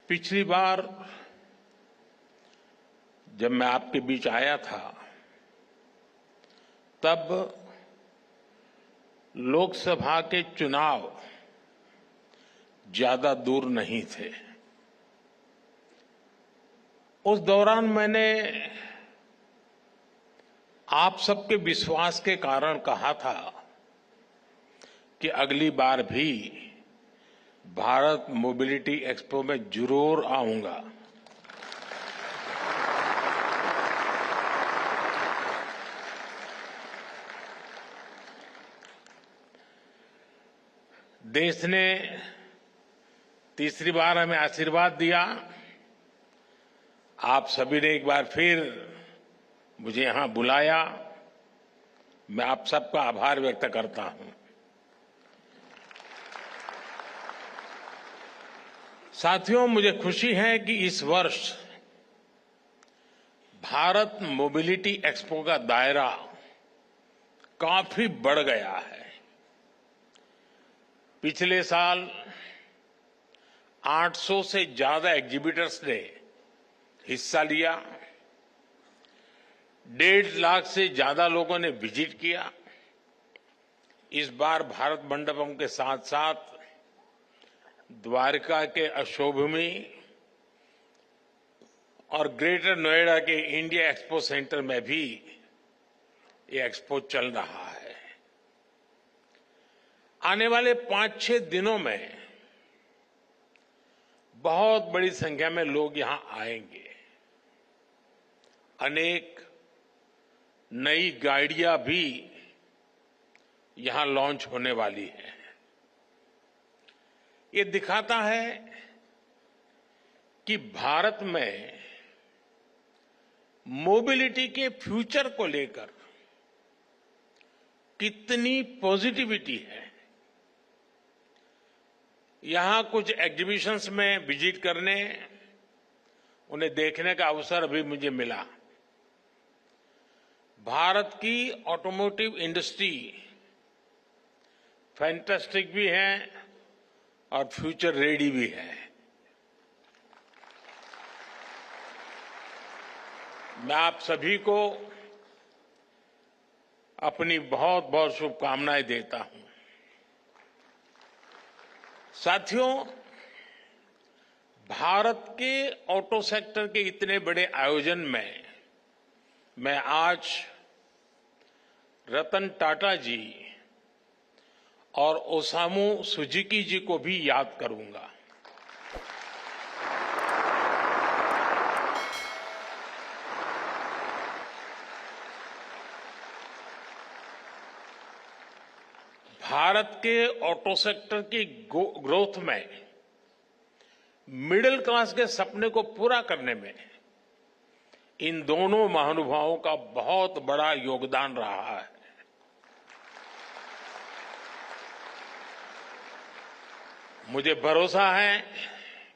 पिछली बार जब मैं आपके बीच आया था तब लोकसभा के चुनाव ज्यादा दूर नहीं थे। उस दौरान मैंने आप सबके विश्वास के कारण कहा था कि अगली बार भी भारत मोबिलिटी एक्सपो में जरूर आऊंगा। देश ने तीसरी बार हमें आशीर्वाद दिया। आप सभी ने एक बार फिर मुझे यहां बुलाया। मैं आप सबका आभार व्यक्त करता हूं। साथियों, मुझे खुशी है कि इस वर्ष भारत मोबिलिटी एक्सपो का दायरा काफी बढ़ गया है। पिछले साल 800 से ज्यादा एग्जीबिटर्स ने हिस्सा लिया। 1.5 लाख से ज्यादा लोगों ने विजिट किया। इस बार भारत मंडपम के साथ साथ द्वारका के अशोभूमि और ग्रेटर नोएडा के इंडिया एक्सपो सेंटर में भी ये एक्सपो चल रहा है। आने वाले 5-6 दिनों में बहुत बड़ी संख्या में लोग यहां आएंगे। अनेक नई गाड़ियां भी यहां लॉन्च होने वाली है। ये दिखाता है कि भारत में मोबिलिटी के फ्यूचर को लेकर कितनी पॉजिटिविटी है। यहां कुछ एग्जीबिशंस में विजिट करने, उन्हें देखने का अवसर भी मुझे मिला। भारत की ऑटोमोटिव इंडस्ट्री फैंटास्टिक भी है और फ्यूचर रेडी भी है। मैं आप सभी को अपनी बहुत बहुत शुभकामनाएं देता हूं। साथियों, भारत के ऑटो सेक्टर के इतने बड़े आयोजन में मैं आज रतन टाटा जी और ओसामू सुजुकी जी को भी याद करूंगा। भारत के ऑटो सेक्टर की ग्रोथ में मिडिल क्लास के सपने को पूरा करने में इन दोनों महानुभावों का बहुत बड़ा योगदान रहा है। मुझे भरोसा है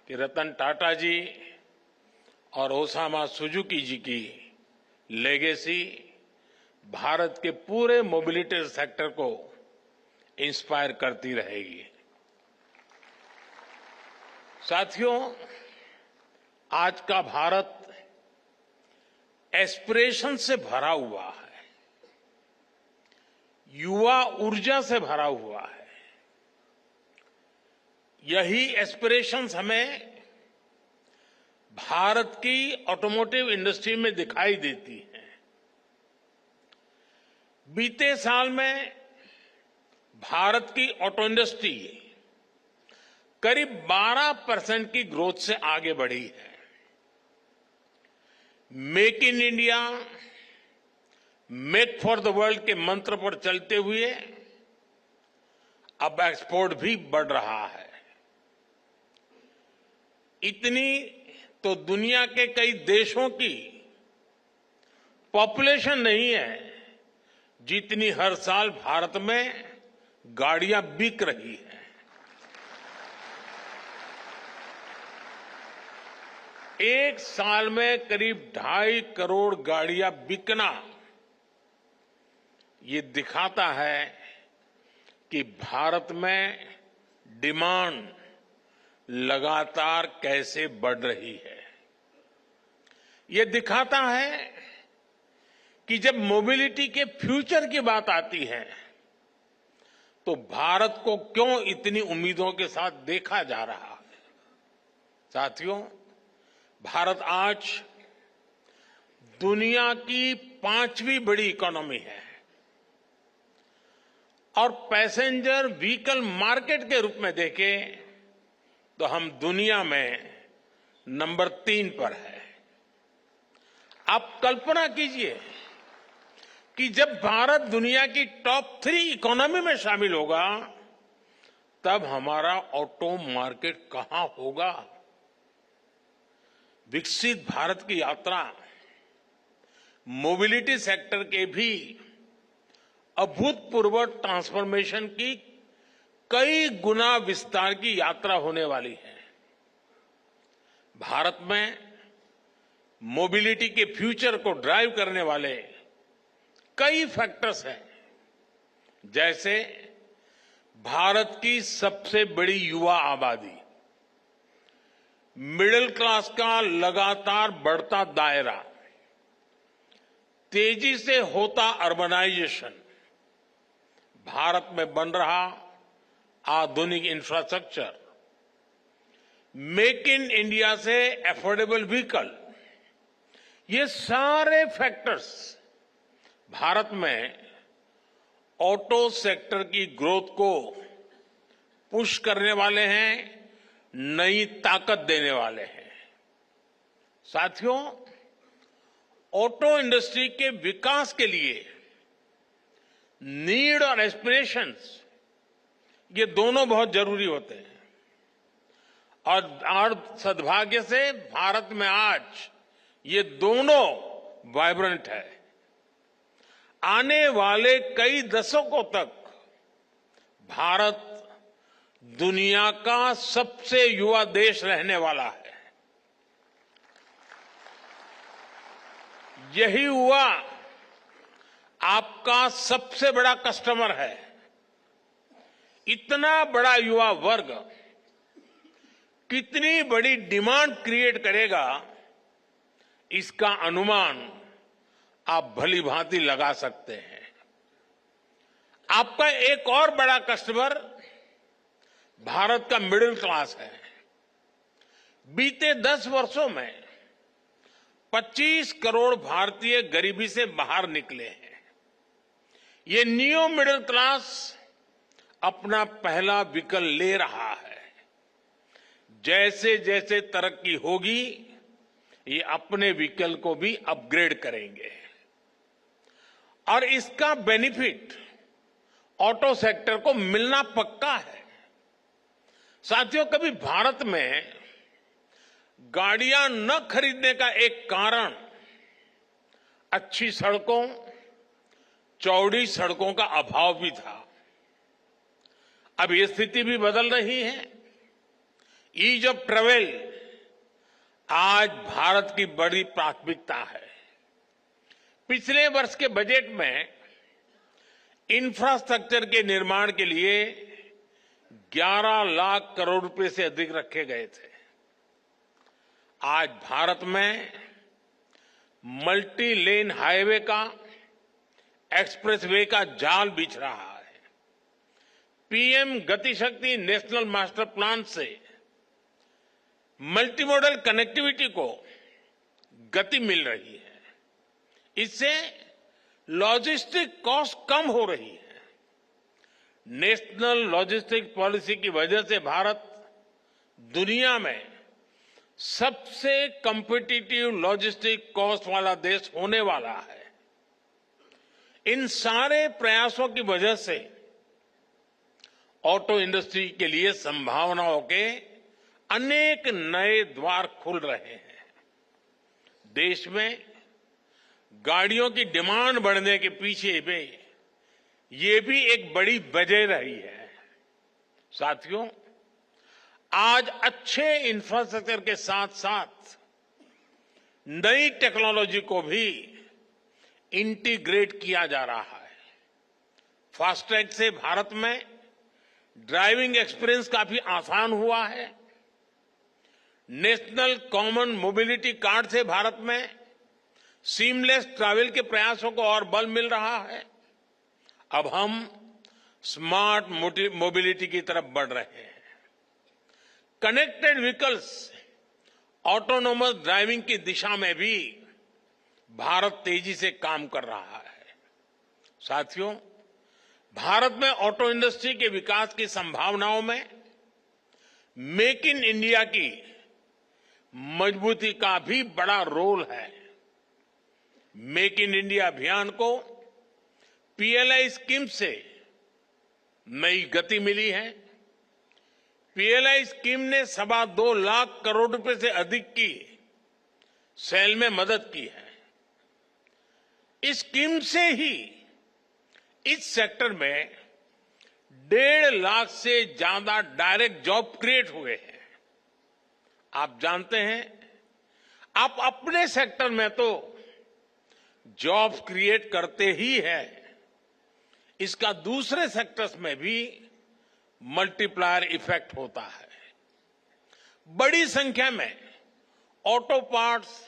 कि रतन टाटा जी और ओसामा सुजुकी जी की लेगेसी भारत के पूरे मोबिलिटी सेक्टर को इंस्पायर करती रहेगी। साथियों, आज का भारत एस्पिरेशन से भरा हुआ है, युवा ऊर्जा से भरा हुआ है। यही एस्पिरेशंस हमें भारत की ऑटोमोटिव इंडस्ट्री में दिखाई देती हैं। बीते साल में भारत की ऑटो इंडस्ट्री करीब 12% की ग्रोथ से आगे बढ़ी है। Make in India, make for the world के मंत्र पर चलते हुए अब एक्सपोर्ट भी बढ़ रहा है। इतनी तो दुनिया के कई देशों की पॉपुलेशन नहीं है जितनी हर साल भारत में गाड़ियां बिक रही हैं। एक साल में करीब 2.5 करोड़ गाड़ियां बिकना ये दिखाता है कि भारत में डिमांड लगातार कैसे बढ़ रही है। ये दिखाता है कि जब मोबिलिटी के फ्यूचर की बात आती है तो भारत को क्यों इतनी उम्मीदों के साथ देखा जा रहा है। साथियों, भारत आज दुनिया की 5वीं बड़ी इकोनॉमी है और पैसेंजर व्हीकल मार्केट के रूप में देखें तो हम दुनिया में नंबर 3 पर है। आप कल्पना कीजिए कि जब भारत दुनिया की टॉप 3 इकोनॉमी में शामिल होगा तब हमारा ऑटो मार्केट कहां होगा। विकसित भारत की यात्रा मोबिलिटी सेक्टर के भी अभूतपूर्व ट्रांसफॉर्मेशन की कई गुना विस्तार की यात्रा होने वाली है। भारत में मोबिलिटी के फ्यूचर को ड्राइव करने वाले कई फैक्टर्स हैं, जैसे भारत की सबसे बड़ी युवा आबादी, मिडिल क्लास का लगातार बढ़ता दायरा, तेजी से होता अर्बनाइजेशन, भारत में बन रहा आधुनिक इंफ्रास्ट्रक्चर, मेक इन इंडिया से अफोर्डेबल व्हीकल, ये सारे फैक्टर्स भारत में ऑटो सेक्टर की ग्रोथ को पुश करने वाले हैं, नई ताकत देने वाले हैं। साथियों, ऑटो इंडस्ट्री के विकास के लिए नीड और एस्पिरेशंस ये दोनों बहुत जरूरी होते हैं और सद्भाग्य से भारत में आज ये दोनों वाइब्रेंट है। आने वाले कई दशकों तक भारत दुनिया का सबसे युवा देश रहने वाला है। यही युवा आपका सबसे बड़ा कस्टमर है। इतना बड़ा युवा वर्ग कितनी बड़ी डिमांड क्रिएट करेगा, इसका अनुमान आप भली भांति लगा सकते हैं। आपका एक और बड़ा कस्टमर भारत का मिडिल क्लास है। बीते 10 वर्षों में 25 करोड़ भारतीय गरीबी से बाहर निकले हैं। ये न्यू मिडिल क्लास अपना पहला व्हीकल ले रहा है। जैसे जैसे तरक्की होगी, ये अपने व्हीकल को भी अपग्रेड करेंगे और इसका बेनिफिट ऑटो सेक्टर को मिलना पक्का है। साथियों, कभी भारत में गाड़ियां न खरीदने का एक कारण अच्छी सड़कों, चौड़ी सड़कों का अभाव भी था। अब ये स्थिति भी बदल रही है। ईज ऑफ ट्रेवल आज भारत की बड़ी प्राथमिकता है। पिछले वर्ष के बजट में इंफ्रास्ट्रक्चर के निर्माण के लिए 11 लाख करोड़ रुपए से अधिक रखे गए थे। आज भारत में मल्टी लेन हाईवे का, एक्सप्रेसवे का जाल बिछ रहा है। पीएम गति शक्ति नेशनल मास्टर प्लान से मल्टीमोडल कनेक्टिविटी को गति मिल रही है। इससे लॉजिस्टिक कॉस्ट कम हो रही है। नेशनल लॉजिस्टिक पॉलिसी की वजह से भारत दुनिया में सबसे कॉम्पिटिटिव लॉजिस्टिक कॉस्ट वाला देश होने वाला है। इन सारे प्रयासों की वजह से ऑटो इंडस्ट्री के लिए संभावनाओं के अनेक नए द्वार खुल रहे हैं। देश में गाड़ियों की डिमांड बढ़ने के पीछे भी ये भी एक बड़ी वजह रही है। साथियों, आज अच्छे इंफ्रास्ट्रक्चर के साथ साथ नई टेक्नोलॉजी को भी इंटीग्रेट किया जा रहा है। फास्टैग से भारत में ड्राइविंग एक्सपीरियंस काफी आसान हुआ है। नेशनल कॉमन मोबिलिटी कार्ड से भारत में सीमलेस ट्रैवल के प्रयासों को और बल मिल रहा है। अब हम स्मार्ट मोबिलिटी की तरफ बढ़ रहे हैं। कनेक्टेड व्हीकल्स, ऑटोनोमस ड्राइविंग की दिशा में भी भारत तेजी से काम कर रहा है। साथियों, भारत में ऑटो इंडस्ट्री के विकास की संभावनाओं में मेक इन इंडिया की मजबूती का भी बड़ा रोल है। मेक इन इंडिया अभियान को पीएलआई स्कीम से नई गति मिली है। पीएलआई स्कीम ने 2.25 लाख करोड़ रुपए से अधिक की सेल में मदद की है। इस स्कीम से ही इस सेक्टर में 1.5 लाख से ज्यादा डायरेक्ट जॉब क्रिएट हुए हैं। आप जानते हैं, आप अपने सेक्टर में तो जॉब्स क्रिएट करते ही है, इसका दूसरे सेक्टर्स में भी मल्टीप्लायर इफेक्ट होता है। बड़ी संख्या में ऑटो पार्ट्स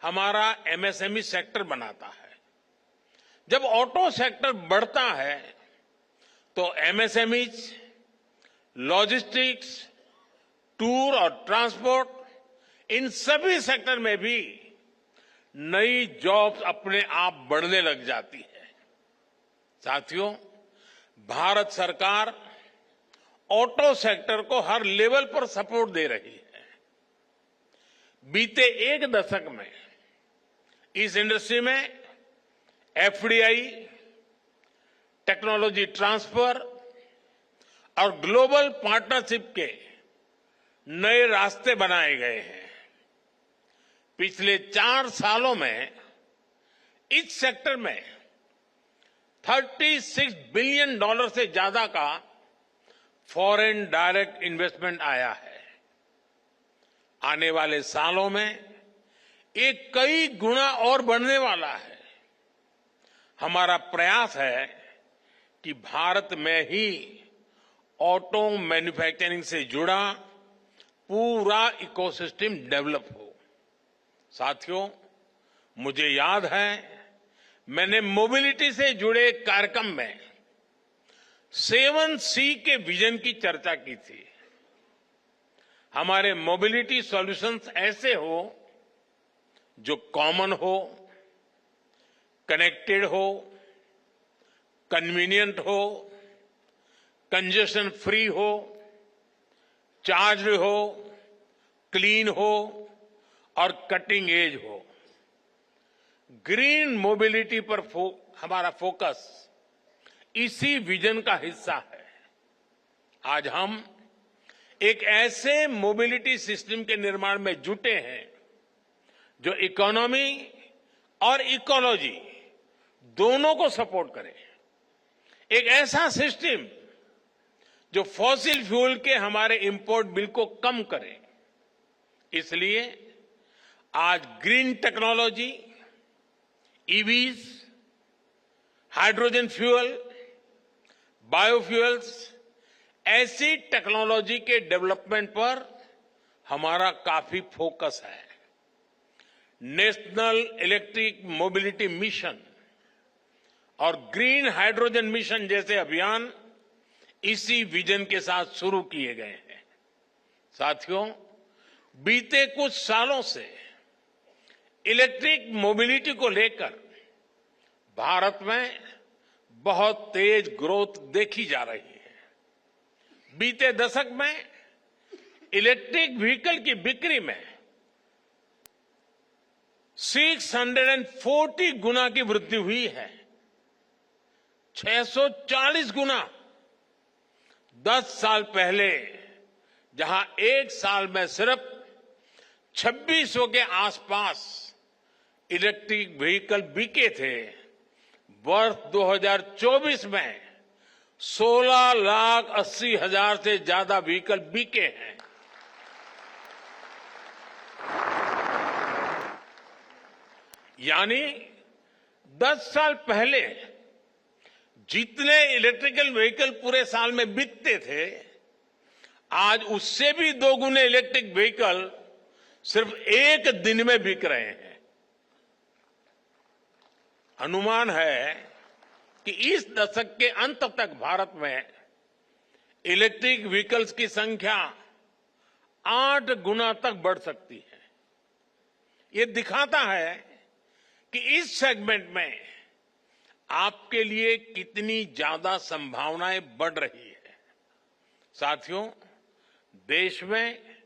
हमारा एमएसएमई सेक्टर बनाता है। जब ऑटो सेक्टर बढ़ता है तो एमएसएमईज, लॉजिस्टिक्स, टूर और ट्रांसपोर्ट, इन सभी सेक्टर में भी नई जॉब्स अपने आप बढ़ने लग जाती है। साथियों, भारत सरकार ऑटो सेक्टर को हर लेवल पर सपोर्ट दे रही है। बीते 1 दशक में इस इंडस्ट्री में एफडीआई, टेक्नोलॉजी ट्रांसफर और ग्लोबल पार्टनरशिप के नए रास्ते बनाए गए हैं। पिछले 4 सालों में इस सेक्टर में $36 बिलियन से ज्यादा का फॉरेन डायरेक्ट इन्वेस्टमेंट आया है। आने वाले सालों में ये कई गुना और बढ़ने वाला है। हमारा प्रयास है कि भारत में ही ऑटो मैन्युफैक्चरिंग से जुड़ा पूरा इकोसिस्टम डेवलप हो। साथियों, मुझे याद है, मैंने मोबिलिटी से जुड़े कार्यक्रम में 7C के विजन की चर्चा की थी। हमारे मोबिलिटी सॉल्यूशंस ऐसे हो जो कॉमन हो, कनेक्टेड हो, कन्वीनियंट हो, कंजेशन फ्री हो, चार्ज हो, क्लीन हो और कटिंग एज हो। ग्रीन मोबिलिटी पर हमारा फोकस इसी विजन का हिस्सा है। आज हम एक ऐसे मोबिलिटी सिस्टम के निर्माण में जुटे हैं जो इकोनॉमी और इकोलॉजी दोनों को सपोर्ट करे। एक ऐसा सिस्टम जो फॉसिल फ्यूल के हमारे इंपोर्ट बिल को कम करे। इसलिए आज green technology, EVs, hydrogen fuel, biofuels, ऐसी टेक्नोलॉजी के डेवलपमेंट पर हमारा काफी फोकस है। नेशनल इलेक्ट्रिक मोबिलिटी मिशन और ग्रीन हाइड्रोजन मिशन जैसे अभियान इसी विजन के साथ शुरू किए गए हैं। साथियों, बीते कुछ सालों से इलेक्ट्रिक मोबिलिटी को लेकर भारत में बहुत तेज ग्रोथ देखी जा रही है। बीते दशक में इलेक्ट्रिक व्हीकल की बिक्री में 640 गुना की वृद्धि हुई है। 640 गुना। 10 साल पहले जहां एक साल में सिर्फ 2600 के आसपास इलेक्ट्रिक व्हीकल बिके थे, वर्ष 2024 में 16,80,000 से ज्यादा व्हीकल बिके हैं। यानी 10 साल पहले जितने इलेक्ट्रिकल व्हीकल पूरे साल में बिकते थे, आज उससे भी 2 गुने इलेक्ट्रिक व्हीकल सिर्फ एक दिन में बिक रहे हैं। अनुमान है कि इस दशक के अंत तक भारत में इलेक्ट्रिक व्हीकल्स की संख्या 8 गुना तक बढ़ सकती है। ये दिखाता है कि इस सेगमेंट में आपके लिए कितनी ज्यादा संभावनाएं बढ़ रही है। साथियों, देश में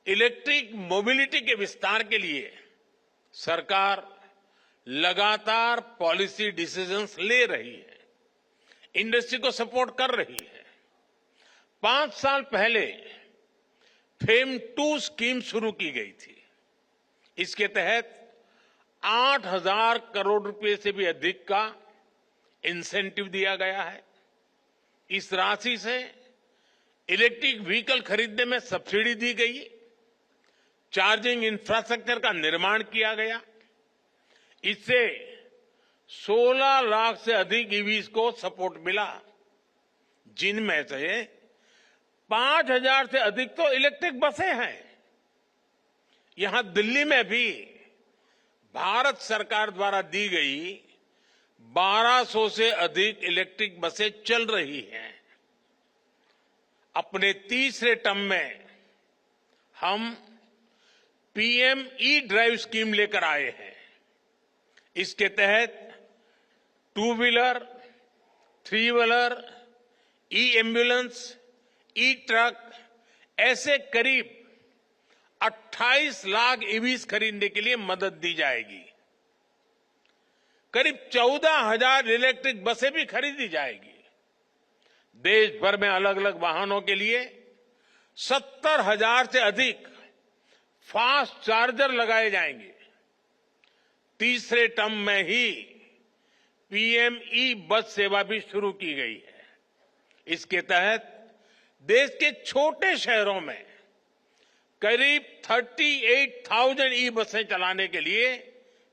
इलेक्ट्रिक मोबिलिटी के विस्तार के लिए सरकार लगातार पॉलिसी डिसीजंस ले रही है, इंडस्ट्री को सपोर्ट कर रही है। 5 साल पहले फेम 2 स्कीम शुरू की गई थी। इसके तहत 8,000 करोड़ रुपए से भी अधिक का इंसेंटिव दिया गया है। इस राशि से इलेक्ट्रिक व्हीकल खरीदने में सब्सिडी दी गई, चार्जिंग इंफ्रास्ट्रक्चर का निर्माण किया गया। इससे 16 लाख से अधिक ईवीज को सपोर्ट मिला, जिनमें से 5,000 से अधिक तो इलेक्ट्रिक बसें हैं। यहां दिल्ली में भी भारत सरकार द्वारा दी गई 1200 से अधिक इलेक्ट्रिक बसें चल रही हैं। अपने तीसरे टर्म में हम पीएम ई ड्राइव स्कीम लेकर आए हैं। इसके तहत 2 व्हीलर, 3 व्हीलर, ई एम्बुलेंस, ई ट्रक ऐसे करीब 28 लाख ईवीज खरीदने के लिए मदद दी जाएगी। करीब 14,000 इलेक्ट्रिक बसें भी खरीदी जाएगी। देश भर में अलग अलग वाहनों के लिए 70,000 से अधिक फास्ट चार्जर लगाए जाएंगे। तीसरे टर्म में ही पीएम ई बस सेवा भी शुरू की गई है। इसके तहत देश के छोटे शहरों में करीब 38,000 ई बसें चलाने के लिए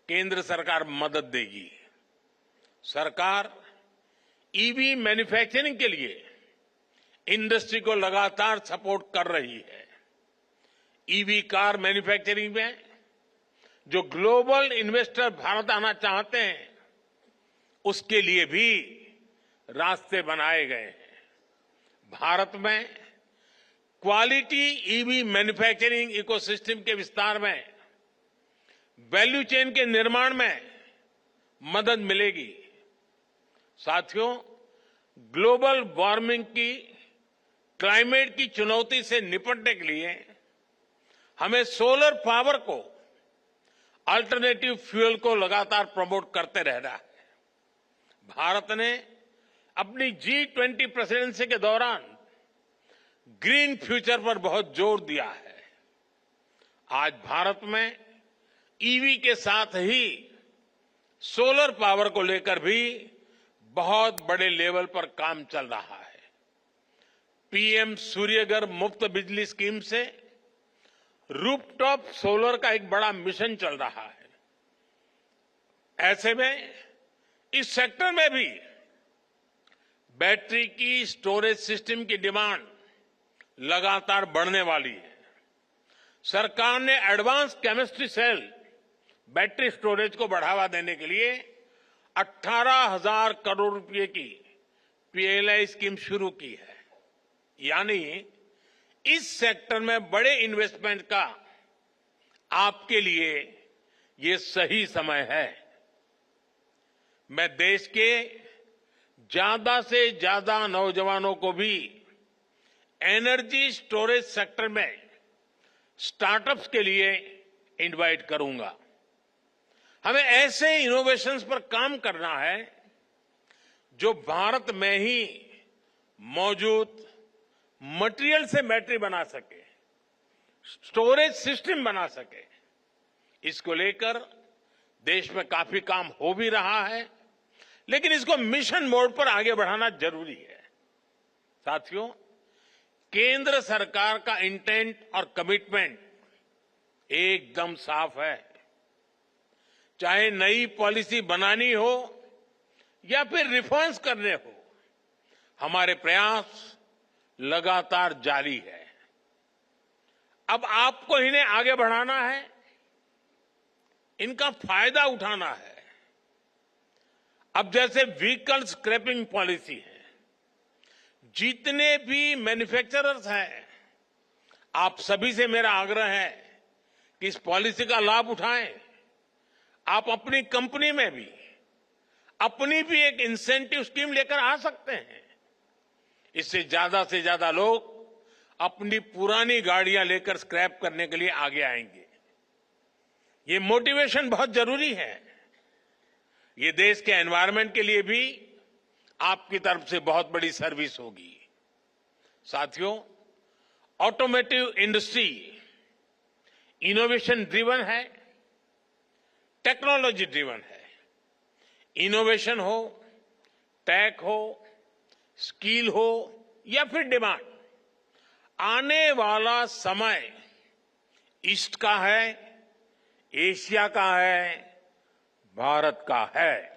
केंद्र सरकार मदद देगी। सरकार ईवी मैन्युफैक्चरिंग के लिए इंडस्ट्री को लगातार सपोर्ट कर रही है। ईवी कार मैन्युफैक्चरिंग में जो ग्लोबल इन्वेस्टर भारत आना चाहते हैं, उसके लिए भी रास्ते बनाए गए हैं। भारत में क्वालिटी ईवी मैन्युफैक्चरिंग इकोसिस्टम के विस्तार में, वैल्यू चेन के निर्माण में मदद मिलेगी। साथियों, ग्लोबल वार्मिंग की, क्लाइमेट की चुनौती से निपटने के लिए हमें सोलर पावर को, अल्टरनेटिव फ्यूल को लगातार प्रमोट करते रहना है। भारत ने अपनी G20 प्रेसिडेंसी के दौरान ग्रीन फ्यूचर पर बहुत जोर दिया है। आज भारत में ईवी के साथ ही सोलर पावर को लेकर भी बहुत बड़े लेवल पर काम चल रहा है। पीएम सूर्यघर मुफ्त बिजली स्कीम से रूफटॉप सोलर का एक बड़ा मिशन चल रहा है। ऐसे में इस सेक्टर में भी बैटरी की स्टोरेज सिस्टम की डिमांड लगातार बढ़ने वाली है। सरकार ने advance chemistry cell battery storage को बढ़ावा देने के लिए 18,000 करोड़ रुपए की पीएलआई स्कीम शुरू की है। यानी इस सेक्टर में बड़े इन्वेस्टमेंट का आपके लिए ये सही समय है। मैं देश के ज्यादा से ज्यादा नौजवानों को भी एनर्जी स्टोरेज सेक्टर में स्टार्टअप्स के लिए इनवाइट करूंगा। हमें ऐसे इनोवेशंस पर काम करना है जो भारत में ही मौजूद मटेरियल से बैटरी बना सके, स्टोरेज सिस्टम बना सके। इसको लेकर देश में काफी काम हो भी रहा है, लेकिन इसको मिशन मोड पर आगे बढ़ाना जरूरी है। साथियों, केंद्र सरकार का इंटेंट और कमिटमेंट एकदम साफ है। चाहे नई पॉलिसी बनानी हो या फिर रिफॉर्म्स करने हो, हमारे प्रयास लगातार जारी है। अब आपको इन्हें आगे बढ़ाना है, इनका फायदा उठाना है। अब जैसे व्हीकल स्क्रैपिंग पॉलिसी है, जितने भी मैन्युफैक्चरर्स हैं, आप सभी से मेरा आग्रह है कि इस पॉलिसी का लाभ उठाएं। आप अपनी कंपनी में भी अपनी भी एक इंसेंटिव स्कीम लेकर आ सकते हैं। इससे ज्यादा लोग अपनी पुरानी गाड़ियां लेकर स्क्रैप करने के लिए आगे आएंगे। ये मोटिवेशन बहुत जरूरी है। ये देश के एनवायरनमेंट के लिए भी आपकी तरफ से बहुत बड़ी सर्विस होगी। साथियों, ऑटोमोटिव इंडस्ट्री इनोवेशन ड्रिवन है, टेक्नोलॉजी ड्रिवन है। इनोवेशन हो, टेक हो, स्किल हो या फिर डिमांड, आने वाला समय ईस्ट का है, एशिया का है, भारत का है।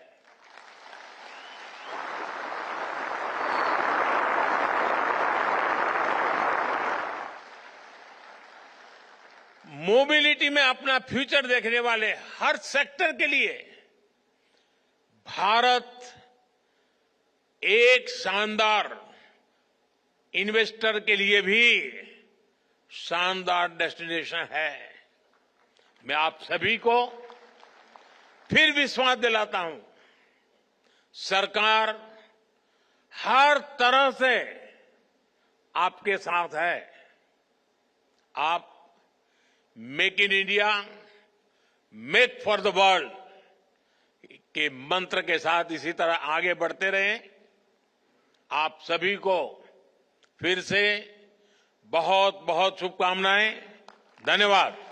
मोबिलिटी में अपना फ्यूचर देखने वाले हर सेक्टर के लिए भारत एक शानदार इन्वेस्टर के लिए भी शानदार डेस्टिनेशन है। मैं आप सभी को फिर विश्वास दिलाता हूं, सरकार हर तरह से आपके साथ है। आप make in India, make for the world के मंत्र के साथ इसी तरह आगे बढ़ते रहें। आप सभी को फिर से बहुत बहुत शुभकामनाएं। धन्यवाद।